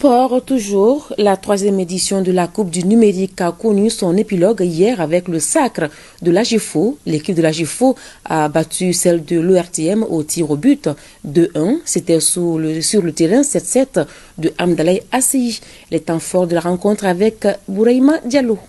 Sport toujours, la 3e édition de la Coupe du numérique a connu son épilogue hier avec le sacre de l'AGEFO. L'équipe de l'AGEFO a battu celle de l'ORTM au tir au but 2-1. C'était sur le terrain 7-7 de Amdalaï Asseyi. Les temps forts de la rencontre avec Bouraïma Diallo.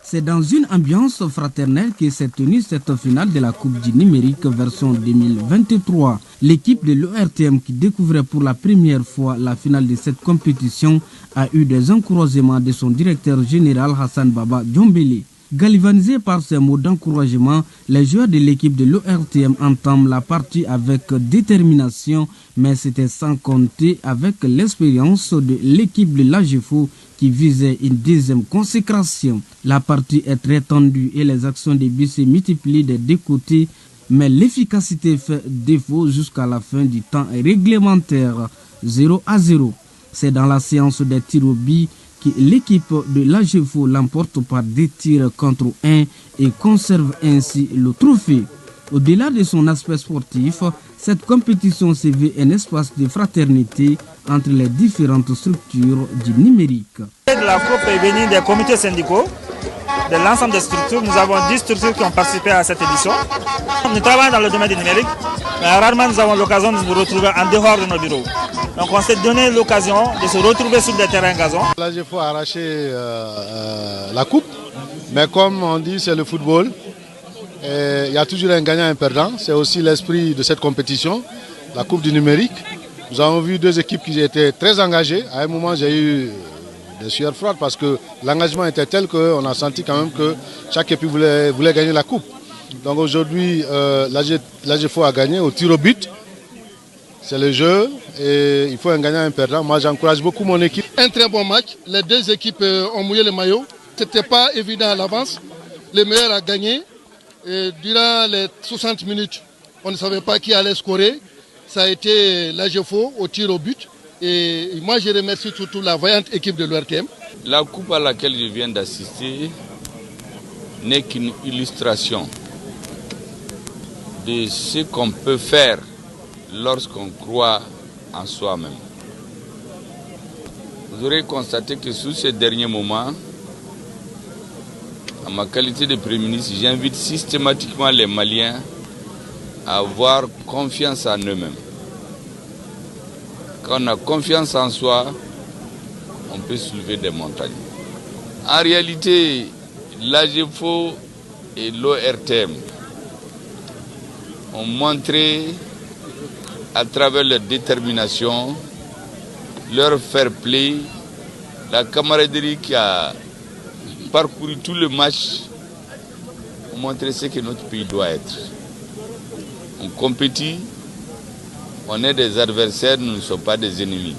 C'est dans une ambiance fraternelle que s'est tenue cette finale de la Coupe du numérique version 2023. L'équipe de l'ORTM qui découvrait pour la première fois la finale de cette compétition a eu des encouragements de son directeur général Hassan Baba Diombele. Galvanisés par ces mots d'encouragement, les joueurs de l'équipe de l'ORTM entament la partie avec détermination, mais c'était sans compter avec l'expérience de l'équipe de l'AGEFO qui visait une deuxième consécration. La partie est très tendue et les actions de but se multiplient des deux côtés, mais l'efficacité fait défaut jusqu'à la fin du temps réglementaire, 0-0. C'est dans la séance des tirs au but que l'équipe de l'AGEFO l'emporte par 2 tirs contre 1 et conserve ainsi le trophée. Au-delà de son aspect sportif, cette compétition se veut un espace de fraternité entre les différentes structures du numérique. La coupe est venue des comités syndicaux, de l'ensemble des structures. Nous avons 10 structures qui ont participé à cette édition. Nous travaillons dans le domaine du numérique, mais rarement nous avons l'occasion de nous retrouver en dehors de nos bureaux. Donc on s'est donné l'occasion de se retrouver sur des terrains gazon. L'AGEFO a arraché la coupe, mais comme on dit, c'est le football. Il y a toujours un gagnant et un perdant. C'est aussi l'esprit de cette compétition, la Coupe du numérique. Nous avons vu 2 équipes qui étaient très engagées. À un moment, j'ai eu des sueurs froides parce que l'engagement était tel qu'on a senti quand même que chaque équipe voulait gagner la coupe. Donc aujourd'hui, l'AGEFO a gagné au tir au but. C'est le jeu et il faut un gagnant et un perdant. Moi, j'encourage beaucoup mon équipe. Un très bon match. Les 2 équipes ont mouillé le maillot. Ce n'était pas évident à l'avance. Le meilleur a gagné. Et durant les 60 minutes, on ne savait pas qui allait scorer. Ça a été l'AGEFO au tir au but. Et moi, je remercie surtout la vaillante équipe de l'ORTM. La coupe à laquelle je viens d'assister n'est qu'une illustration de ce qu'on peut faire lorsqu'on croit en soi-même. Vous aurez constaté que sous ces derniers moments, en ma qualité de Premier ministre, j'invite systématiquement les Maliens à avoir confiance en eux-mêmes. Quand on a confiance en soi, on peut soulever des montagnes. En réalité, l'AGEFO et l'ORTM ont montré à travers leur détermination, leur fair play, la camaraderie qui a parcouru tout le match, ont montré ce que notre pays doit être. On compétit, on est des adversaires, nous ne sommes pas des ennemis.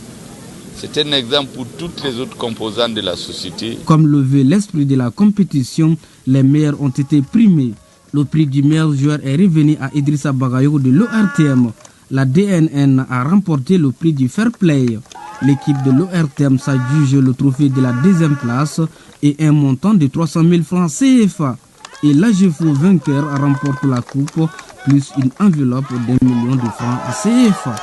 C'est un exemple pour toutes les autres composantes de la société. Comme le veut l'esprit de la compétition, les meilleurs ont été primés. Le prix du meilleur joueur est revenu à Idrissa Bagayogo de l'ORTM. La DNN a remporté le prix du fair play. L'équipe de l'ORTM s'adjuge le trophée de la 2e place et un montant de 300 000 francs CFA. Et l'AGEFO vainqueur remporte la coupe plus une enveloppe d'1 million de francs CFA.